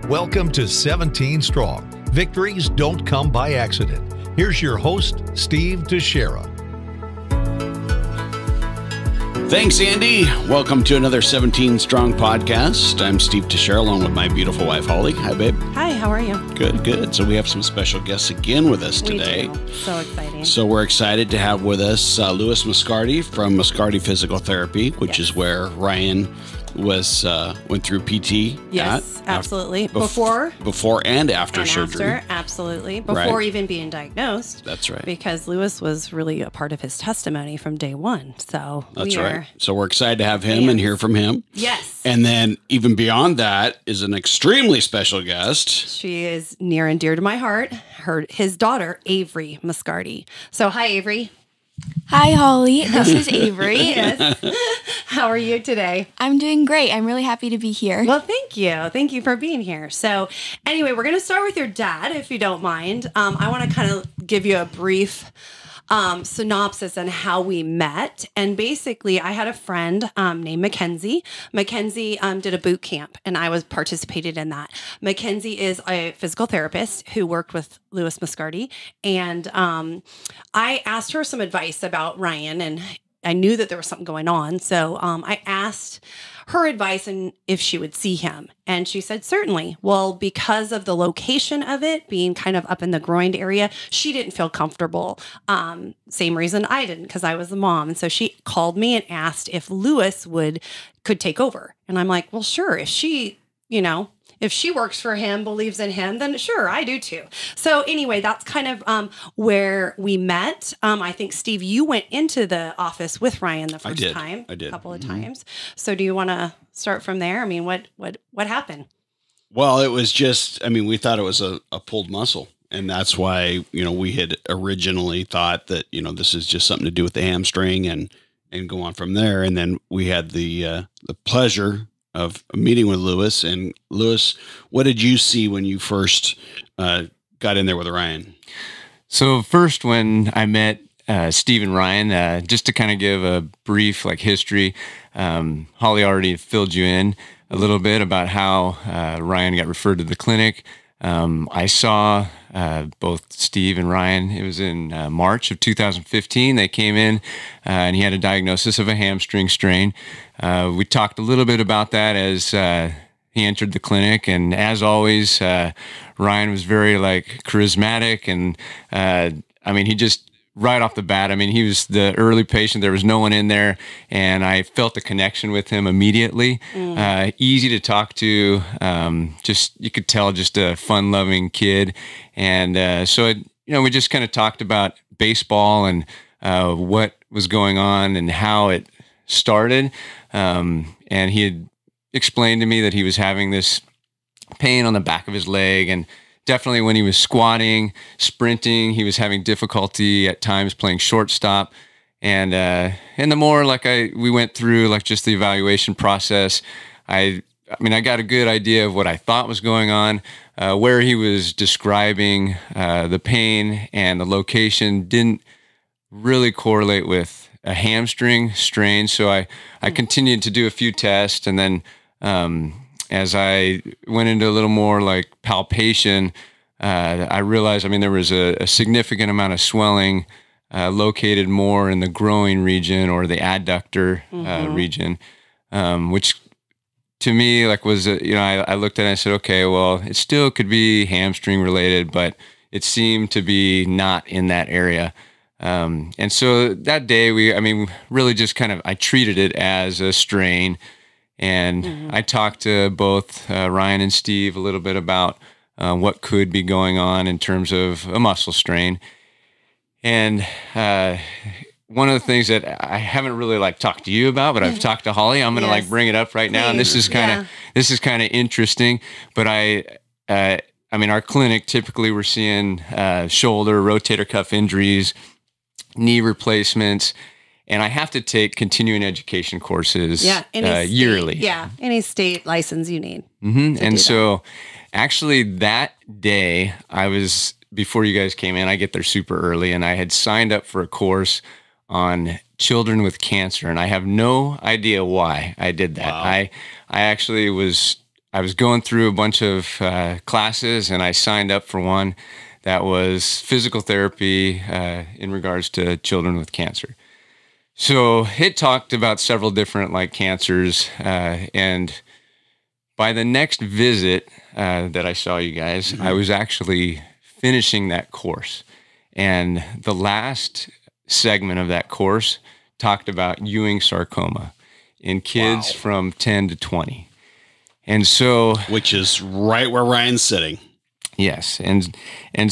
Welcome to 17 Strong. Victories don't come by accident. Here's your host, Steve Teixeira. Thanks, Andy. Welcome to another 17 Strong podcast. I'm Steve Teixeira, along with my beautiful wife, Holly. Hi, babe. Hi, how are you? Good, good. So we have some special guests again with us today. We do. So exciting. So we're excited to have with us Louis Moscardi from Moscardi Physical Therapy, which is where Ryan went through PT. Yes, absolutely. Before and after surgery. Absolutely. Before even being diagnosed. That's right. Because Louis was really a part of his testimony from day one. So that's right. So we're excited to have him and hear from him. Yes. And then even beyond that is an extremely special guest. She is near and dear to my heart. His daughter, Avery Moscardi. So hi, Avery. Hi, Holly. This is Avery. Yes. How are you today? I'm doing great. I'm really happy to be here. Well, thank you. Thank you for being here. So anyway, we're going to start with your dad, if you don't mind. I want to kind of give you a brief synopsis on how we met. And basically, I had a friend named Mackenzie. Mackenzie did a boot camp, and I participated in that. Mackenzie is a physical therapist who worked with Louis Moscardi, and I asked her some advice about Ryan, and I knew that there was something going on. So I asked her advice and if she would see him. And she said, certainly. Well, because of the location of it being kind of up in the groin area, she didn't feel comfortable. Same reason I didn't, because I was the mom. And so she called me and asked if Louis could take over. And I'm like, well, sure. If she works for him, believes in him, then sure, I do too. So anyway, that's kind of where we met. I think, Steve, you went into the office with Ryan the first time. I did. A couple of times. So do you want to start from there? I mean, what happened? Well, it was just, we thought it was a pulled muscle. And that's why, we had originally thought that, this is just something to do with the hamstring and go on from there. And then we had the pleasure of meeting with Louis. And Louis, what did you see when you first got in there with Ryan? So first, when I met Steve and Ryan, just to kind of give a brief history, Holly already filled you in a little bit about how Ryan got referred to the clinic. I saw both Steve and Ryan. It was in March of 2015. They came in and he had a diagnosis of a hamstring strain. We talked a little bit about that as he entered the clinic. And as always, Ryan was very charismatic. And he just right off the bat, he was the early patient. There was no one in there. And I felt a connection with him immediately. Easy to talk to. You could tell, just a fun-loving kid. And so we just kind of talked about baseball and what was going on and how it started. And he had explained to me that he was having this pain on the back of his leg, and definitely when he was squatting, sprinting, he was having difficulty at times playing shortstop. And the more we went through just the evaluation process, I got a good idea of what I thought was going on. Where he was describing the pain and the location didn't really correlate with a hamstring strain. So I continued to do a few tests, and then as I went into a little more palpation, I realized, there was a significant amount of swelling located more in the groin region or the adductor region, which to me was, I looked at it and I said, okay, well, it still could be hamstring related, but it seemed to be not in that area. And so that day we really just I treated it as a strain. And I talked to both Ryan and Steve a little bit about what could be going on in terms of a muscle strain. And one of the things that I haven't really talked to you about, but I've talked to Holly, I'm going to bring it up right now. And this is kind of interesting, but our clinic, typically we're seeing shoulder, rotator cuff injuries, knee replacements, and I have to take continuing education courses yearly. Any state license you need. And so actually that day, before you guys came in, I get there super early, and I had signed up for a course on children with cancer, and I have no idea why I did that. Wow. I I was going through a bunch of classes, and I signed up for one that was physical therapy in regards to children with cancer. So it talked about several different like cancers, and by the next visit that I saw you guys, I was actually finishing that course. And the last segment of that course talked about Ewing sarcoma in kids from 10 to 20. And so, which is right where Ryan's sitting. Yes. And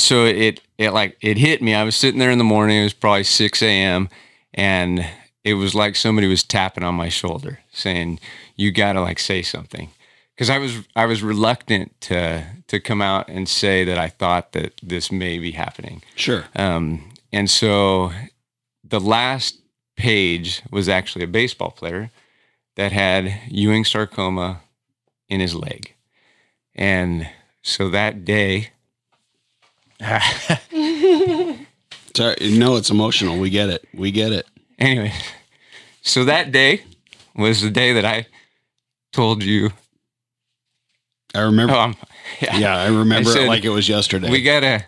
so it hit me. I was sitting there in the morning. It was probably 6 a.m. and it was like somebody was tapping on my shoulder saying, you got to like say something. Cause I was reluctant to come out and say that I thought that this may be happening. Sure. And so the last page was actually a baseball player that had Ewing sarcoma in his leg. And so that day, Sorry, no, it's emotional. We get it. Anyway, so that day was the day that I told you. I remember. Yeah, I remember I said, it like it was yesterday. We gotta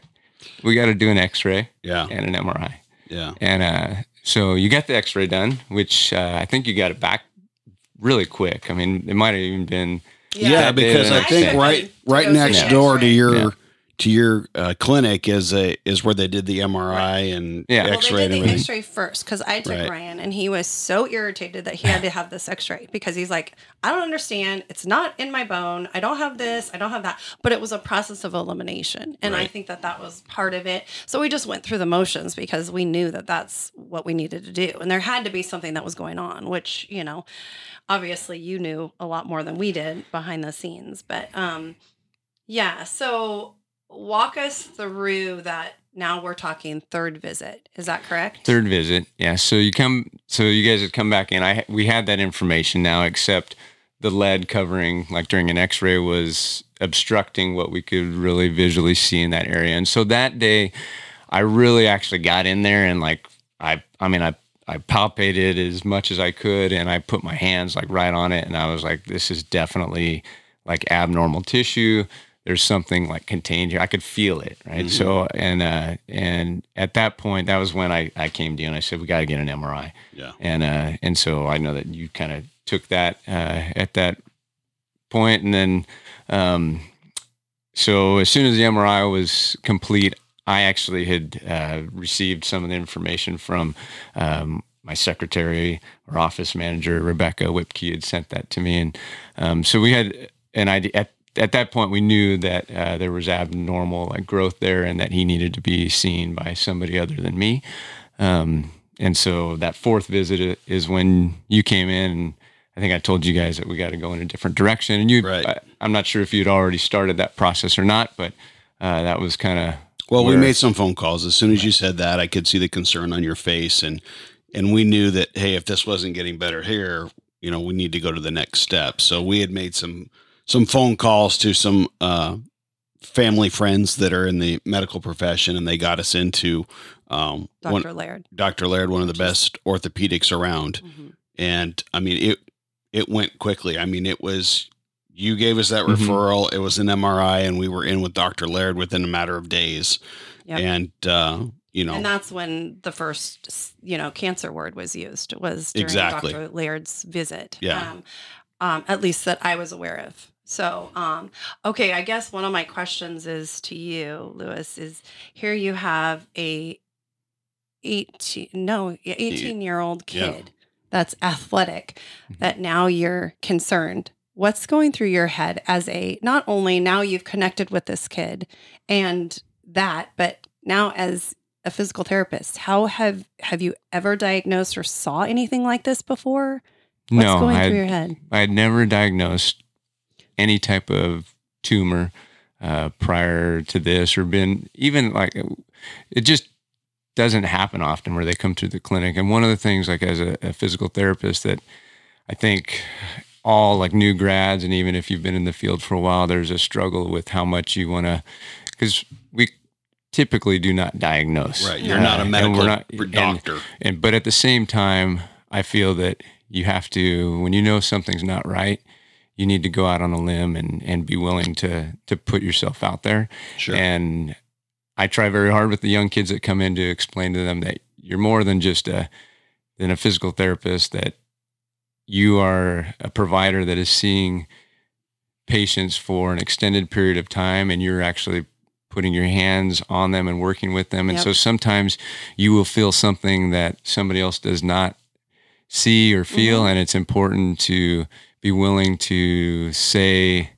do an X-ray. Yeah. And an MRI. Yeah. And so you got the X-ray done, which I think you got it back really quick. I mean, it might have even been. Yeah, because I think right next door to your clinic is where they did the MRI and X-ray and they did everything. the X-ray first because I took Ryan and he was so irritated that he had to have this X-ray because he's like, I don't understand. It's not in my bone. I don't have this. I don't have that. But it was a process of elimination, and I think that was part of it. So we just went through the motions because we knew that that's what we needed to do, and there had to be something that was going on, which obviously you knew a lot more than we did behind the scenes. But so walk us through that. Now we're talking third visit. Is that correct? Third visit. Yeah. So you guys had come back in. We had that information now, except the lead covering, like during an X-ray, was obstructing what we could really visually see in that area. And so that day I really actually got in there and like, I palpated as much as I could, and I put my hands like right on it. And I was like, this is definitely like abnormal tissue. There's something like contained here. I could feel it. Right. Mm-hmm. So, and at that point, that was when I came to you and I said, we got to get an MRI. Yeah. And so I know that you kind of took that, at that point. And then, so as soon as the MRI was complete, I actually had received some of the information from my secretary or office manager, Rebecca Whipke, had sent that to me. And so we had an idea. At that point, we knew that there was abnormal like growth there and that he needed to be seen by somebody other than me. And so that fourth visit is when you came in, and I think I told you guys that we got to go in a different direction. And I'm not sure if you'd already started that process or not, but that was kind of... Well, we made some phone calls. As soon as you said that, I could see the concern on your face, and we knew that, hey, if this wasn't getting better here, we need to go to the next step. So we had made some phone calls to some family friends that are in the medical profession, and they got us into Dr. Laird. Dr. Laird, one of the best orthopedics around. Mm-hmm. And I mean, it went quickly. I mean, it was... You gave us that referral. It was an MRI, and we were in with Dr. Laird within a matter of days. Yep. And, and that's when the first, cancer word was used, was during Dr. Laird's visit. Yeah. At least that I was aware of. So, okay, I guess one of my questions is to you, Louis, is here you have a 18-year-old kid that's athletic, that now you're concerned. What's going through your head as not only now you've connected with this kid and that, but now as a physical therapist, how have you ever diagnosed or saw anything like this before? What's going through your head? I had never diagnosed any type of tumor prior to this, or been even like, it just doesn't happen often where they come to the clinic. And one of the things, like as a physical therapist, that I think all like new grads, and even if you've been in the field for a while, there's a struggle with how much you want to, because we typically do not diagnose. Right. You're not a medical doctor. But at the same time, I feel that you have to, when you know something's not right, you need to go out on a limb and be willing to put yourself out there. Sure. And I try very hard with the young kids that come in to explain to them that you're more than just a physical therapist, that you are a provider that is seeing patients for an extended period of time, and you're actually putting your hands on them and working with them. And so sometimes you will feel something that somebody else does not see or feel. And it's important to be willing to say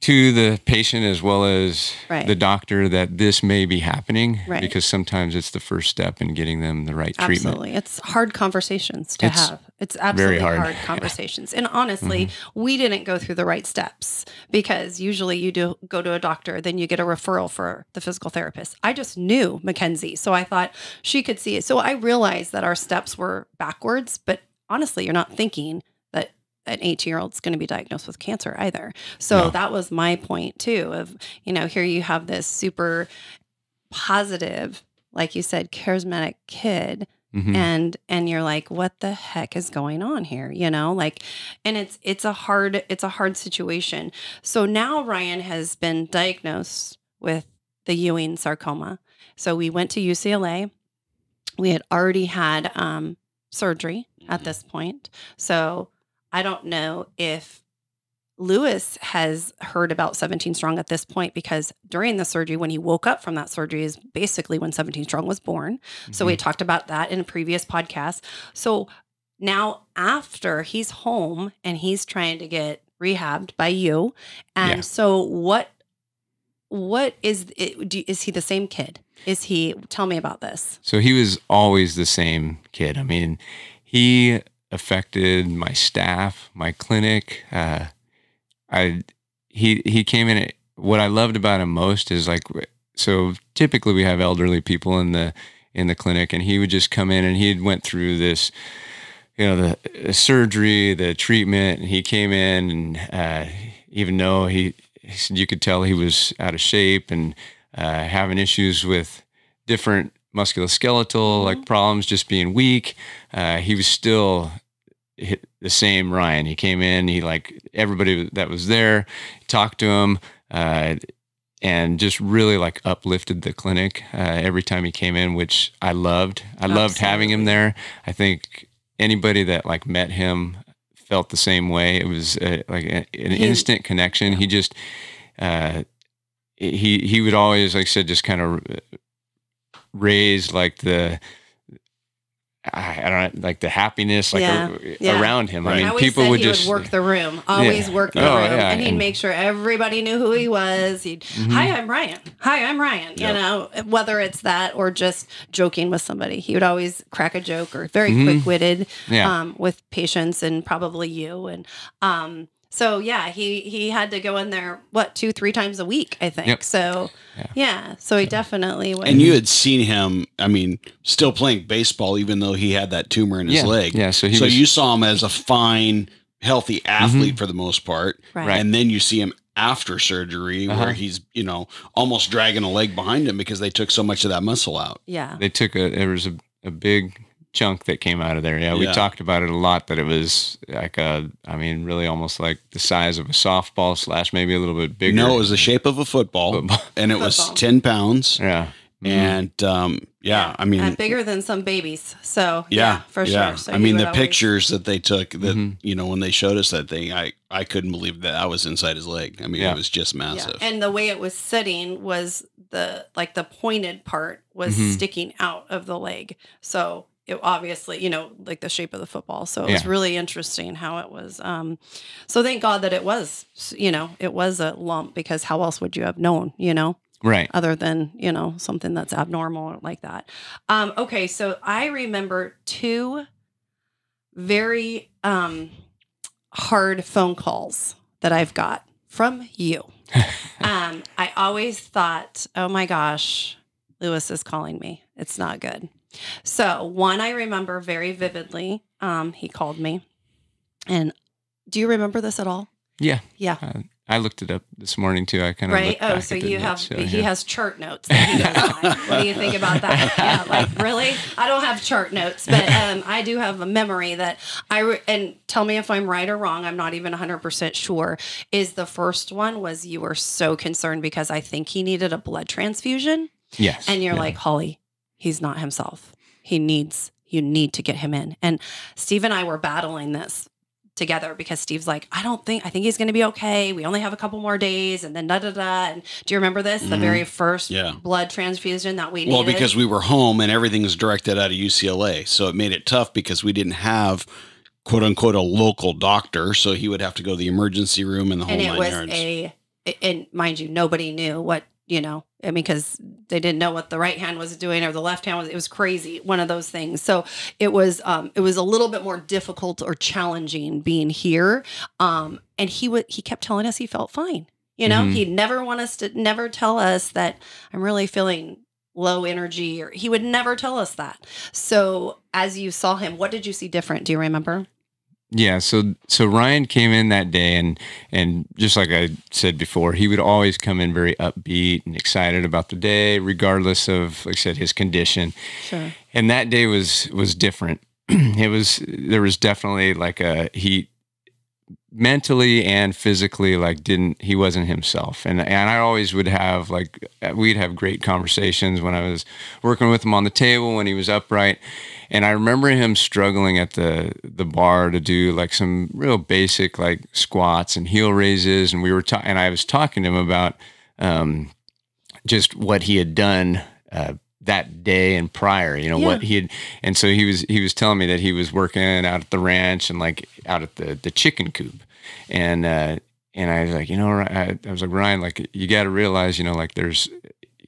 to the patient as well as the doctor that this may be happening, because sometimes it's the first step in getting them the right treatment. Absolutely. It's hard conversations to have. It's absolutely very hard conversations. And honestly, we didn't go through the right steps, because usually you do go to a doctor, then you get a referral for the physical therapist. I just knew Mackenzie, so I thought she could see it. So I realized that our steps were backwards, but honestly, you're not thinking that an 18-year-old's going to be diagnosed with cancer either. So that was my point too, of, here you have this super positive, like you said, charismatic kid. And you're like, what the heck is going on here? And it's a hard situation. So now Ryan has been diagnosed with the Ewing sarcoma. So we went to UCLA. We had already had surgery at this point. So I don't know if Louis has heard about 17 Strong at this point, because during the surgery, when he woke up from that surgery, is basically when 17 Strong was born. So we talked about that in a previous podcast. So now after he's home and he's trying to get rehabbed by you. And so what is it? Is he the same kid? Tell me about this. So he was always the same kid. I mean, he affected my staff, my clinic. He came in. What I loved about him most is, like, so typically we have elderly people in the clinic, and he would just come in and he went through this, the surgery, the treatment, and he came in, and even though he said you could tell he was out of shape and having issues with different musculoskeletal like problems, just being weak, he was still the same Ryan. He came in, everybody that was there, talked to him, and just really uplifted the clinic every time he came in, which I loved. I loved having him there. I think anybody that met him felt the same way. It was an instant connection. He just, he would always, like I said, just kind of raise the happiness around him. Right. I mean, people would just work the room, always work the room, and he'd make sure everybody knew who he was. He'd, hi, I'm Ryan. Hi, I'm Ryan. Whether it's that or just joking with somebody, he would always crack a joke, or very quick-witted with patients, and probably you. And so he had to go in there 2-3 times a week, I think. Yep. So so he definitely was. And you had seen him, I mean, still playing baseball, even though he had that tumor in his leg. Yeah. So you saw him as a fine, healthy athlete for the most part, right? And then you see him after surgery, where he's almost dragging a leg behind him because they took so much of that muscle out. Yeah, they took there was a big chunk that came out of there. Yeah, we talked about it a lot, that it was really almost like the size of a softball / maybe a little bit bigger. No, it was the shape of a football. And it was 10 pounns. Yeah. And I mean, bigger than some babies. So for sure. So I mean, the pictures that they took, that when they showed us that thing, I couldn't believe that was inside his leg. I mean, it was just massive. Yeah. And the way it was sitting was the pointed part was sticking out of the leg. So it obviously, like the shape of the football. So it was really interesting how it was. So thank God that it was, it was a lump, because how else would you have known, Right. Other than, something that's abnormal like that. Okay. So I remember 2 very hard phone calls that I've got from you. I always thought, oh my gosh, Louis is calling me. It's not good. So one I remember very vividly. He called me, and do you remember this at all? Yeah. Yeah. I looked it up this morning too. I kind of right. Oh, so you have he has chart notes that he goes by. What do you think about that? Yeah, like really? I don't have chart notes, but I do have a memory that and tell me if I'm right or wrong. I'm not even 100% sure. Is the first one was you were so concerned because I think he needed a blood transfusion. Yes. And you're like, Holly, he's not himself. You need to get him in. And Steve and I were battling this together because Steve's like, I think he's going to be okay. We only have a couple more days and then And do you remember this? The very first blood transfusion that we needed? Well, because we were home and everything was directed out of UCLA. So it made it tough because we didn't have quote unquote a local doctor. So he would have to go to the emergency room and the whole 9 yards. And mind you, nobody knew what, because they didn't know what the right hand was doing or the left hand was. It was crazy, one of those things. So it was a little bit more difficult or challenging being here. And he kept telling us he felt fine. He'd never tell us that I'm really feeling low energy, or he would never tell us that. So as you saw him, what did you see different? Do you remember? Yeah, so Ryan came in that day, and just like I said before, he would always come in very upbeat and excited about the day, regardless of, like I said, his condition. Sure. And that day was different. There was definitely like he mentally and physically he wasn't himself, and I always would have we'd have great conversations when I was working with him on the table when he was upright. And I remember him struggling at the bar to do some real basic squats and heel raises. And and I was talking to him about just what he had done that day and prior, what he had. And so he was telling me that he was working out at the ranch and out at the chicken coop. And I was like, I was like, Ryan, you got to realize, there's,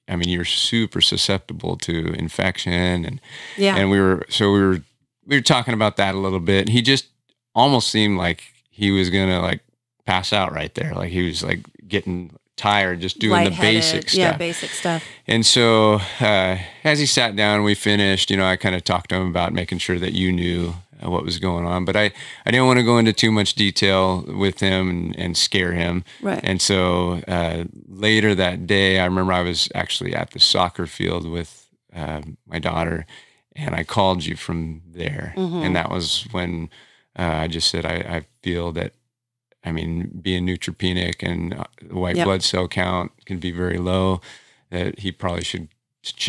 you're super susceptible to infection, and we were talking about that a little bit. And he just almost seemed like he was gonna pass out right there, he was getting tired just doing the basic stuff. Yeah, basic stuff. And so as he sat down, we finished. I kind of talked to him about making sure that you knew what was going on, but I didn't want to go into too much detail with him and scare him. Right. And so later that day, I remember I was actually at the soccer field with my daughter, and I called you from there. Mm-hmm. And that was when I just said, I feel that, being neutropenic and the white blood cell count can be very low, that he probably should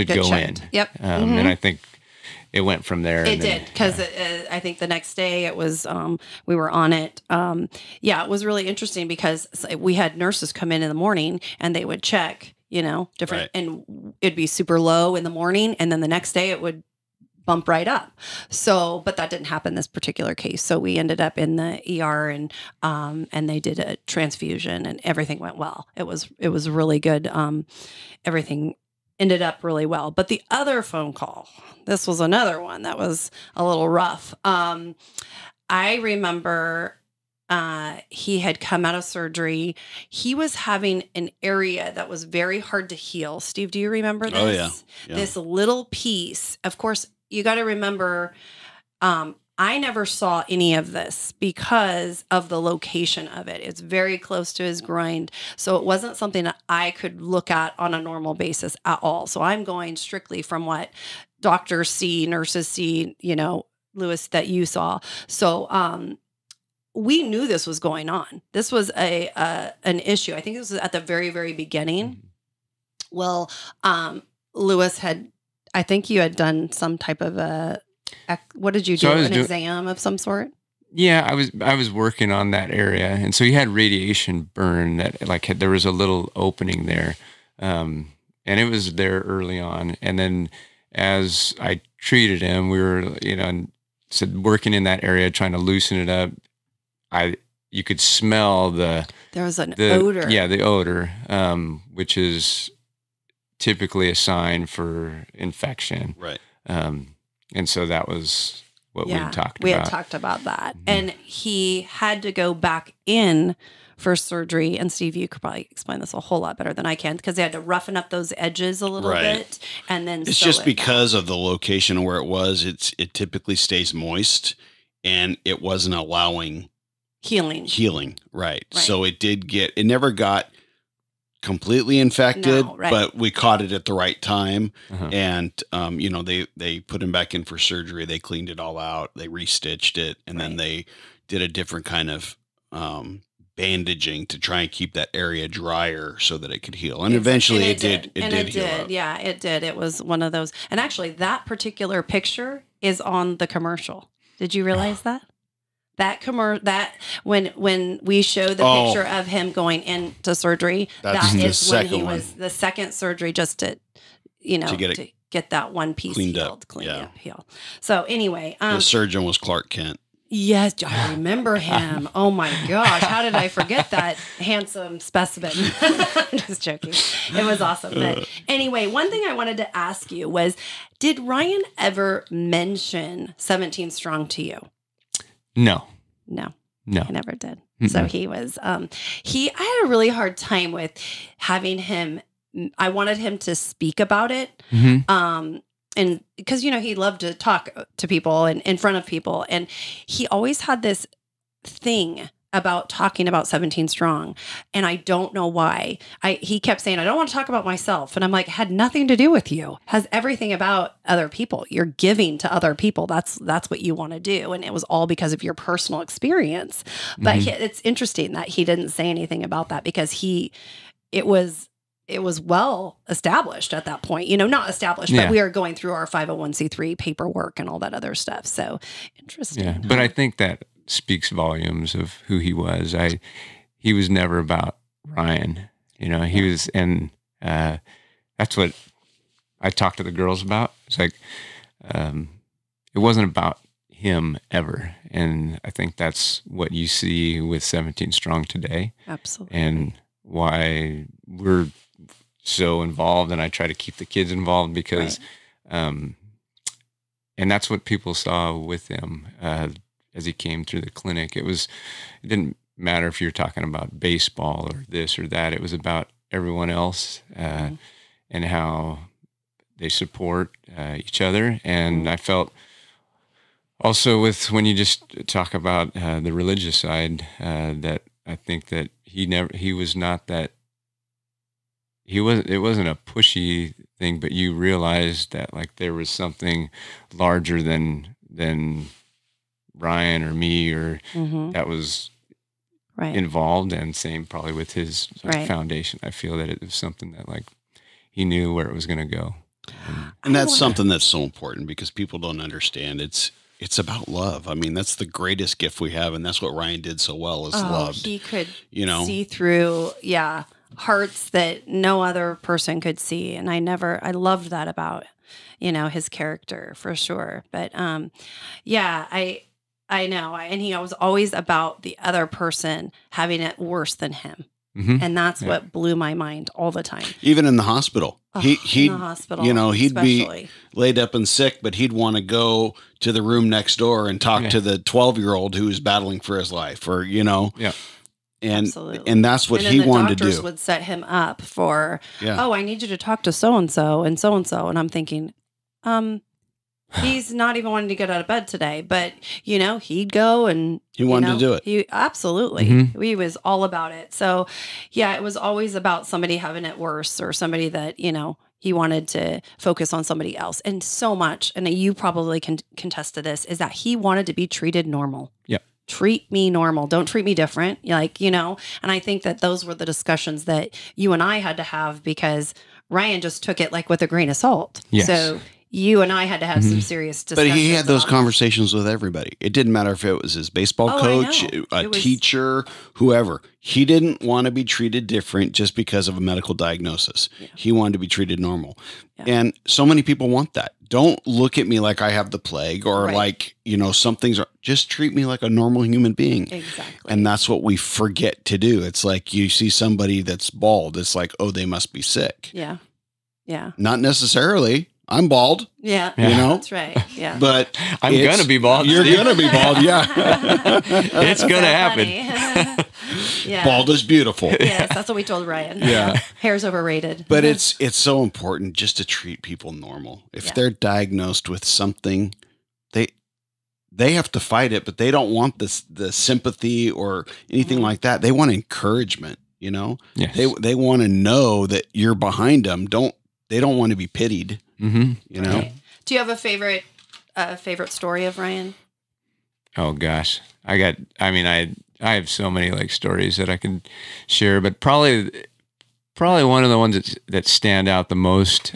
go checked. in. Yep. And I think it went from there. It did, because I think the next day it was, we were on it. It was really interesting because we had nurses come in the morning and they would check, different, right. And it'd be super low in the morning. And then the next day it would bump right up. So, but that didn't happen this particular case. So we ended up in the ER and they did a transfusion and everything went well. It was really good. Everything ended up really well. But the other phone call, this was another one that was a little rough. I remember he had come out of surgery. He was having an area that was very hard to heal. Steve, do you remember this? Oh, yeah. This little piece. Of course, you got to remember, I never saw any of this because of the location of it. It's very close to his groin. So it wasn't something that I could look at on a normal basis at all. So I'm going strictly from what doctors see, nurses see, Louis, that you saw. So we knew this was going on. This was an issue. I think this was at the very, very beginning. Well, Louis I think you had done some type of what did you do? An exam of some sort? Yeah, I was working on that area, and so he had radiation burn that there was a little opening there, and it was there early on. And then as I treated him, we were working in that area, trying to loosen it up. You could smell there was an odor. Yeah, the odor, which is typically a sign for infection. Right. And so that was what we talked about. We had talked about that. Mm-hmm. And he had to go back in for surgery. And Steve, you could probably explain this a whole lot better than I can, because they had to roughen up those edges a little bit. And then it's just because of the location where it was, it typically stays moist, and it wasn't allowing healing. Right. So it never got completely infected, No, right. but we caught it at the right time. And, they put him back in for surgery. They cleaned it all out. They restitched it. And then they did a different kind of, bandaging to try and keep that area drier so that it could heal. And eventually it did heal up. Yeah, it did. It was one of those. And actually that particular picture is on the commercial. Did you realize that? That when we show the picture of him going into surgery, that is when he was the second surgery just to get that one piece cleaned up. So anyway, the surgeon was Clark Kent. Yes, I remember him. Oh my gosh, how did I forget that handsome specimen? I'm just joking. It was awesome. But anyway, one thing I wanted to ask you was, did Ryan ever mention 17 Strong to you? No. I never did. Mm-hmm. So he was, I had a really hard time with having him. I wanted him to speak about it. Mm-hmm. And because, he loved to talk to people and in front of people. And he always had this thing about talking about 17 Strong. And I don't know why. He kept saying, I don't want to talk about myself. And I'm like, it had nothing to do with you. It has everything about other people. You're giving to other people. That's what you want to do. And it was all because of your personal experience. But it's interesting that he didn't say anything about that because it was well established at that point, not established, but we are going through our 501c3 paperwork and all that other stuff. So interesting. Yeah. But I think that speaks volumes of who he was. He was never about Ryan, he was, and that's what I talked to the girls about. It's like, it wasn't about him ever. And I think that's what you see with 17 Strong today. Absolutely. And why we're so involved, and I try to keep the kids involved because, and that's what people saw with him as he came through the clinic. It didn't matter if you're talking about baseball or this or that. It was about everyone else and how they support each other. And I felt also when you just talk about the religious side, that I think that it wasn't a pushy thing, but you realized that like there was something larger than Ryan or me or that was involved, and same probably with his foundation. I feel that it was something that like he knew where it was going to go. And that's something that's so important because people don't understand. It's about love. I mean, that's the greatest gift we have. And that's what Ryan did so well is love. He could see through, hearts that no other person could see. And I loved that about, his character for sure. But, I know. And he was always about the other person having it worse than him. Mm-hmm. And that's what blew my mind all the time. Even in the hospital. In the hospital, he'd be laid up and sick, but he'd want to go to the room next door and talk to the 12-year-old who was battling for his life or, And absolutely. And that's what he wanted to do. Doctors would set him up for, I need you to talk to so-and-so and so-and-so. And I'm thinking, he's not even wanting to get out of bed today, but he'd go and he wanted to do it. He absolutely, he was all about it. So it was always about somebody having it worse or somebody that, he wanted to focus on somebody else. And so much, and you probably can contest to this, is that he wanted to be treated normal. Yeah. Treat me normal. Don't treat me different. And I think that those were the discussions that you and I had to have because Ryan just took it like with a grain of salt. Yes. So you and I had to have some serious discussions. But he had those conversations with everybody. It didn't matter if it was his baseball coach, a teacher, whoever. He didn't want to be treated different just because of a medical diagnosis. Yeah. He wanted to be treated normal. Yeah. And so many people want that. Don't look at me like I have the plague or like, something's just treat me like a normal human being. Exactly. And that's what we forget to do. It's like you see somebody that's bald. It's like, oh, they must be sick. Yeah. Yeah. Not necessarily. I'm bald. Yeah. That's right. Yeah. But I'm going to be bald. You're going to be bald. Yeah. It's going to happen. Bald is beautiful. Yes. That's what we told Ryan. Yeah. Hair's overrated. But it's so important just to treat people normal. If they're diagnosed with something, they have to fight it, but they don't want the sympathy or anything like that. They want encouragement, you know. Yes. They want to know that you're behind them. They don't want to be pitied, you know. Right. Do you have a favorite story of Ryan? Oh gosh, I have so many like stories that I can share, but probably one of the ones that stand out the most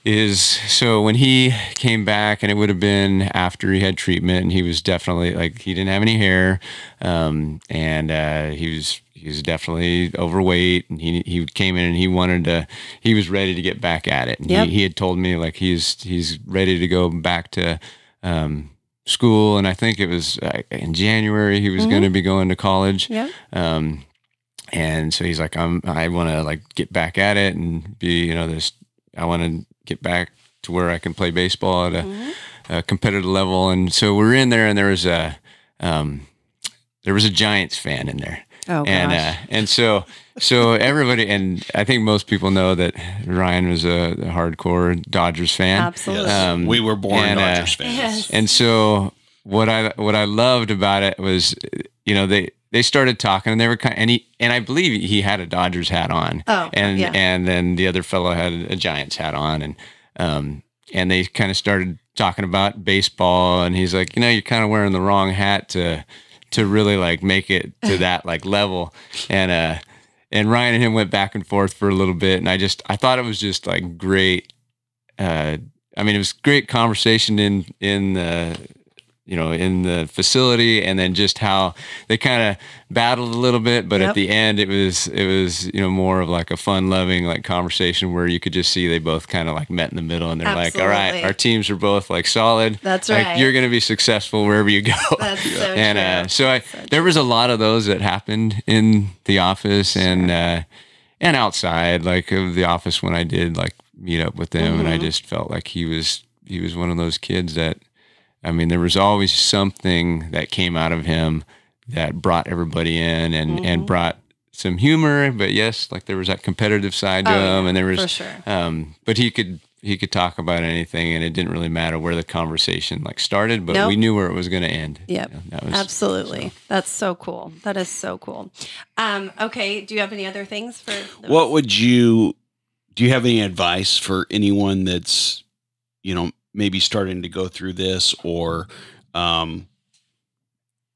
is, so when he came back, and it would have been after he had treatment, and he was definitely like, he didn't have any hair, and he was definitely overweight, and he came in and he was ready to get back at it. And he had told me like he's ready to go back to school, and I think it was in January he was going to be going to college. Yeah. And so he's like, I want to like get back at it and be, you know, I want to get back to where I can play baseball at a competitive level. And so we're in there, and there was a Giants fan in there. Oh, gosh. And so everybody, and I think most people know that Ryan was a hardcore Dodgers fan. Absolutely. Yes. We were born Dodgers fans. Yes. And so what I loved about it was, you know, they started talking, and they were and I believe he had a Dodgers hat on. Oh, and then the other fellow had a Giants hat on, and they kind of started talking about baseball, and he's like, you know, you're kind of wearing the wrong hat to really like make it to that like level. And Ryan and him went back and forth for a little bit, and I thought it was just like great. I mean, it was great conversation in the facility, and then just how they kind of battled a little bit, but at the end it was, you know, more of like a fun loving like conversation where you could just see they both kind of like met in the middle, and they're like, all right, our teams are both like solid. That's right. Like, you're going to be successful wherever you go. That's so and true. There was a lot of those that happened in the office and outside like of the office when I did like meet up with them, and I just felt like he was one of those kids that, I mean, there was always something that came out of him that brought everybody in and brought some humor, but yes, like there was that competitive side to him, and there was, for sure. But he could talk about anything, and it didn't really matter where the conversation like started, but we knew where it was going to end. Yep, you know, absolutely. So. That's so cool. That is so cool. Okay, do you have any other things for? Do you have any advice for anyone that's, you know, maybe starting to go through this, or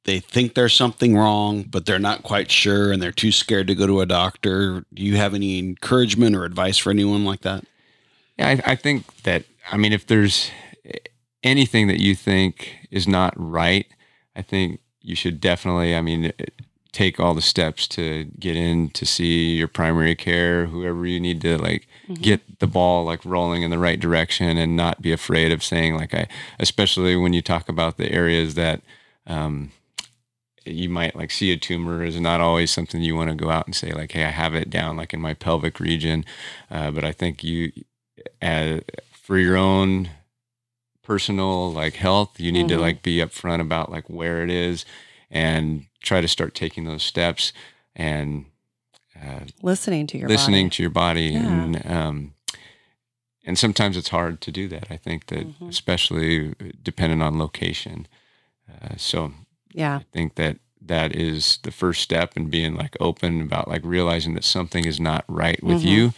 they think there's something wrong, but they're not quite sure and they're too scared to go to a doctor? Do you have any encouragement or advice for anyone like that? Yeah, I think that, I mean, if there's anything that you think is not right, I think you should definitely, I mean, take all the steps to get in to see your primary care, whoever you need to like get the ball like rolling in the right direction, and not be afraid of saying like, especially when you talk about the areas that you might like see a tumor, is not always something you want to go out and say like, hey, I have it down like in my pelvic region. But I think for your own personal like health, you need to like be upfront about like where it is, and try to start taking those steps and listening to your body. Yeah. And sometimes it's hard to do that. I think that especially depending on location. I think that is the first step, and being like open about like realizing that something is not right with you.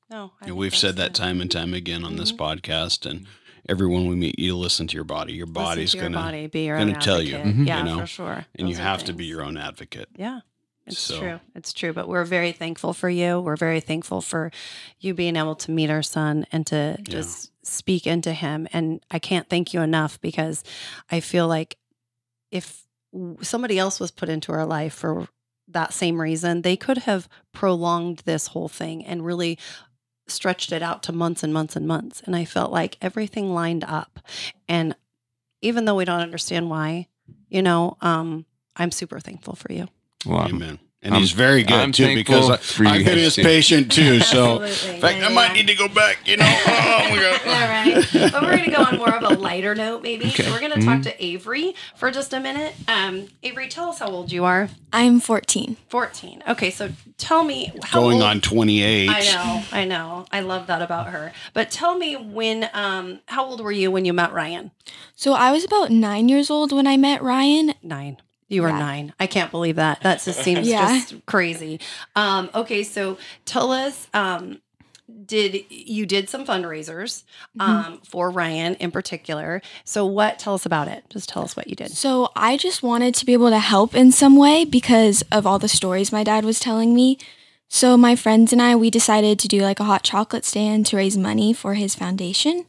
No, we've said that time and time again on this podcast, and everyone we meet, you listen to your body. Your body's going to tell you, yeah, you know? For sure. And you have to be your own advocate. Yeah. It's true. It's true. But we're very thankful for you. We're very thankful for you being able to meet our son and to just speak into him. And I can't thank you enough, because I feel like if somebody else was put into our life for that same reason, they could have prolonged this whole thing and really stretched it out to months and months and months. And I felt like everything lined up. And even though we don't understand why, you know, I'm super thankful for you. Well, amen. And he's very good I'm too, because thankful for you I've been guys his too. patient too. So Absolutely. in fact, Yeah, I might yeah. need to go back. Oh my God. All right. But we're going to go on more of a lighter note, maybe. Okay. So we're going to talk to Avery for just a minute. Avery, tell us how old you are. I'm 14. 14. Okay, so tell me how Going old... on 28. I know. I love that about her. But tell me when, how old were you when you met Ryan? So I was about 9 years old when I met Ryan. 9. You were Yeah. 9. I can't believe that. That just seems Yeah. just crazy. Okay, so tell us, you did some fundraisers for Ryan in particular. So tell us about it. Just tell us what you did. So I just wanted to be able to help in some way because of all the stories my dad was telling me. So my friends and I, we decided to do like a hot chocolate stand to raise money for his foundation.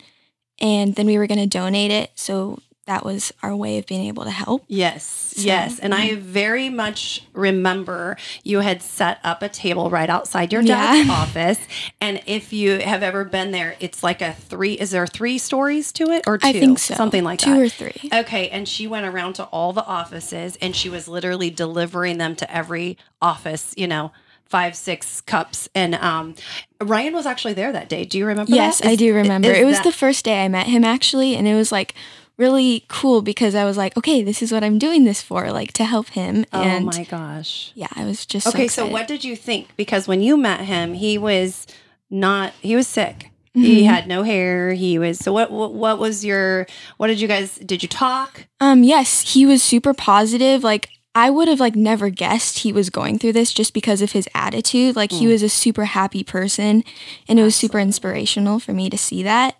And then we were going to donate it. So that was our way of being able to help. Yes, yes. And I very much remember you had set up a table right outside your dad's office. And if you have ever been there, it's like is there 3 stories to it or 2? I think so. Something like 2 that. or 3. Okay. And she went around to all the offices and she was literally delivering them to every office, 5, 6 cups. And Ryan was actually there that day. Do you remember Yes, that? I do remember. It was the first day I met him actually. And it was like really cool because I was like, okay, this is what I'm doing this for, like to help him. Oh my gosh. Yeah, I was just Okay, so so what did you think? Because when you met him, he was sick. He had no hair. So did you talk? Yes, he was super positive. Like I would have never guessed he was going through this just because of his attitude. Like he was a super happy person and it was super inspirational for me to see that.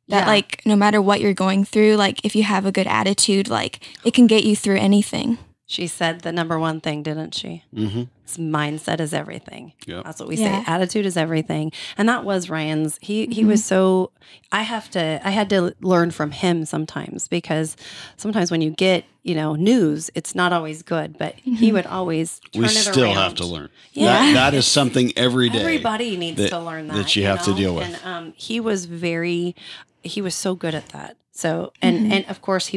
That like no matter what you're going through, like if you have a good attitude, like it can get you through anything. She said the number one thing, didn't she? Mm-hmm. Mindset is everything. Yep. That's what we say. Attitude is everything. And that was Ryan's. He was so, I had to learn from him sometimes because sometimes when you get, news, it's not always good, but he would always turn it around. We still have to learn. Yeah. That is something every day. Everybody needs to learn that. That you have to deal with. And he was so good at that. So, and of course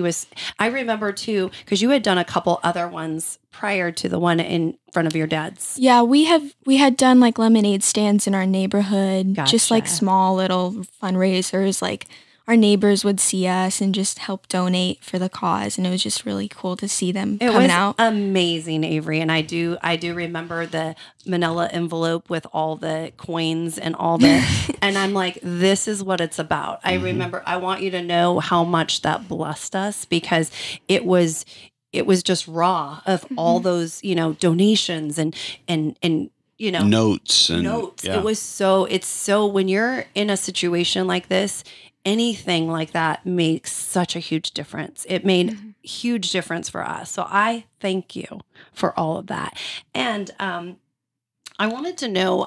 I remember too, because you had done a couple other ones prior to the one in front of your dad's. Yeah, we had done like lemonade stands in our neighborhood, just like small little fundraisers. Like our neighbors would see us and just help donate for the cause. And it was just really cool to see them coming out. It was amazing, Avery. And I do remember the manila envelope with all the coins and all the, and I'm like, this is what it's about. I remember, I want you to know how much that blessed us because it was just raw of all those, donations and notes. Yeah. It's so when you're in a situation like this, anything like that makes such a huge difference. It made huge difference for us. So I thank you for all of that. And I wanted to know,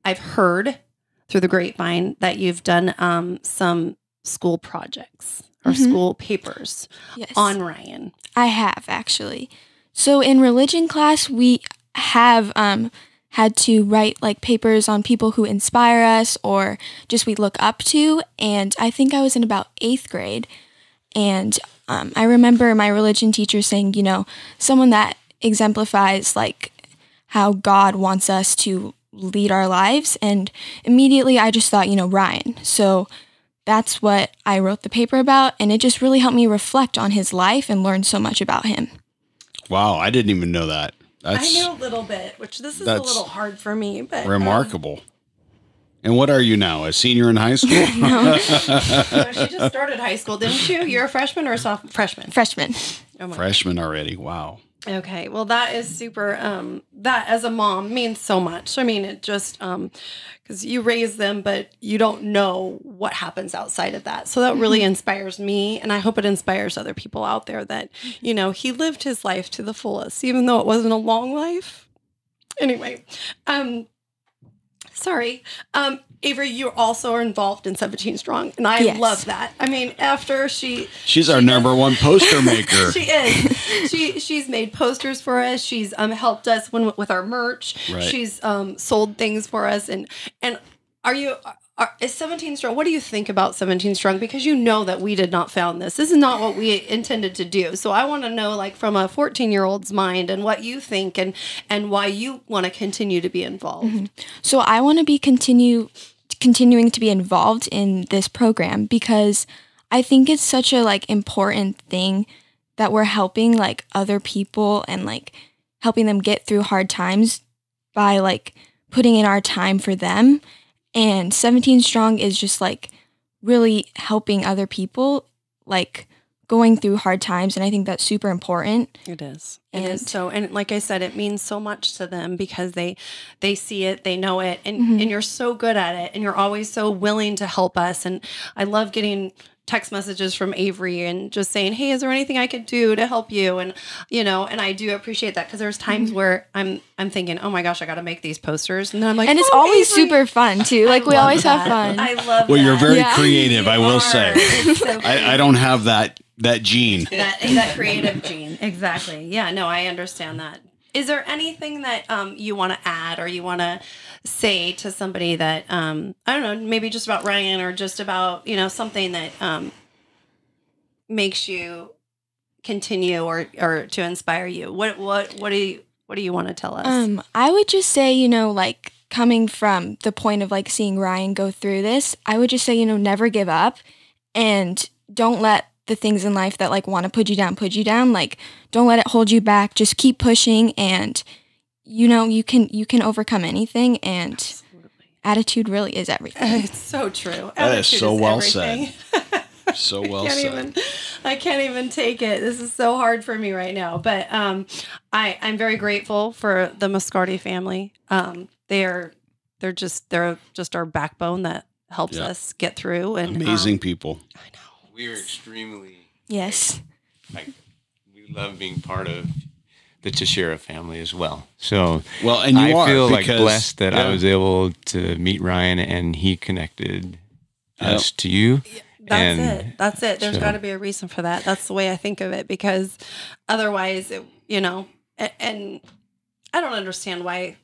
I've heard through the grapevine that you've done some school projects or school papers on Ryan. I have actually. So in religion class, we have had to write like papers on people who inspire us or just we look up to. And I think I was in about 8th grade. And I remember my religion teacher saying, someone that exemplifies like how God wants us to lead our lives. And immediately I just thought, Ryan. So that's what I wrote the paper about. And it just really helped me reflect on his life and learn so much about him. Wow. I didn't even know that. I knew a little bit, which this is a little hard for me, but remarkable. And what are you now? A senior in high school? No, she just started high school, didn't you? You're a freshman or a sophomore? Freshman. Freshman. Oh freshman already. Wow. Okay. Well, that is super, that as a mom means so much. I mean, it just, because you raise them, but you don't know what happens outside of that. So that really inspires me. And I hope it inspires other people out there that, he lived his life to the fullest, even though it wasn't a long life. Anyway, sorry. Avery, you also are involved in 17 Strong, and I love that. I mean, after she's our number one poster maker. She is. She's made posters for us. She's helped us with our merch. Right. She's sold things for us. And are you Is 17 Strong, what do you think about 17 Strong? Because you know that we did not found this. This is not what we intended to do. So I want to know, like, from a 14-year-old's mind and what you think and why you want to continue to be involved. Mm-hmm. So I want to be continuing to be involved in this program because I think it's such a, like, important thing that we're helping, like, other people and, like, helping them get through hard times by, like, putting in our time for them. And 17 Strong is just, like, really helping other people, like, going through hard times. And I think that's super important. It is. It is. So, and like I said, it means so much to them because they see it, they know it, and you're so good at it. And you're always so willing to help us. And I love getting text messages from Avery and just saying, hey, is there anything I could do to help you? And, you know, and I do appreciate that because there's times where I'm thinking, oh my gosh, I got to make these posters. And then I'm like, and it's always super fun too. Like we always have fun. I love Well, that. you're very creative, I will are. say. It's so I don't have that gene. that creative gene. Exactly. Yeah, no, I understand that. Is there anything that you want to add or you want to say to somebody that, I don't know, maybe just about Ryan or just about, you know, something that makes you continue or to inspire you? What do you want to tell us? I would just say, you know, like coming from the point of like seeing Ryan go through this, I would just say, you know, never give up and don't let the things in life that like want to put you down. Like, don't let it hold you back. Just keep pushing and, you know, you can overcome anything and absolutely. Attitude really is everything. It's so true. That is so well everything. said. So well said. I can't even take it. This is so hard for me right now. But I'm very grateful for the Moscardi family. They're just our backbone that helps us get through. And amazing people. I know. We are extremely yes. Like we love being part of the Teixeira family as well. So well, and you I feel like because, blessed that I was able to meet Ryan and he connected us to you. That's it. There's got to be a reason for that. That's the way I think of it because otherwise, you know, and I don't understand why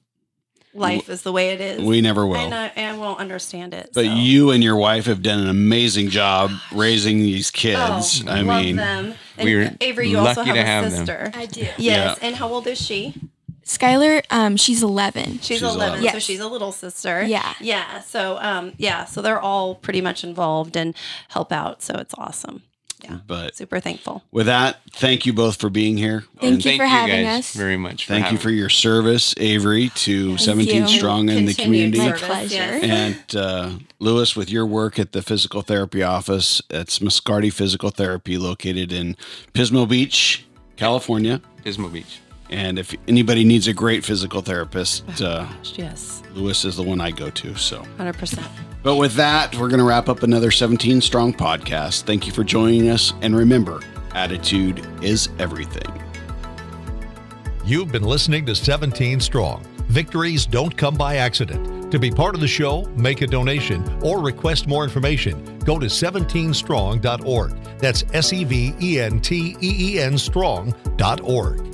life is the way it is. We never will. And I won't understand it. But you and your wife have done an amazing job raising these kids. I mean, them. And we're Avery, you also lucky to have a have sister. I do. Yes. Yeah. And how old is she? Skylar, she's 11. She's 11, Yes. so she's a little sister. Yeah. Yeah. So, so they're all pretty much involved and help out. So it's awesome. Yeah. But super thankful. With that, thank you both for being here. Thank you for having guys us. very much. Thank you for your service, Avery, to 17 you. Strong in the Continued community. My service, pleasure. yes. And Louis, with your work at the physical therapy office, it's Moscardi Physical Therapy located in Pismo Beach, California. Pismo Beach. And if anybody needs a great physical therapist, Yes. Louis is the one I go to. So 100%. But with that, we're going to wrap up another 17 Strong podcast. Thank you for joining us. And remember, attitude is everything. You've been listening to 17 Strong. Victories don't come by accident. To be part of the show, make a donation, or request more information, go to 17strong.org. That's SEVENTEEN strong.org.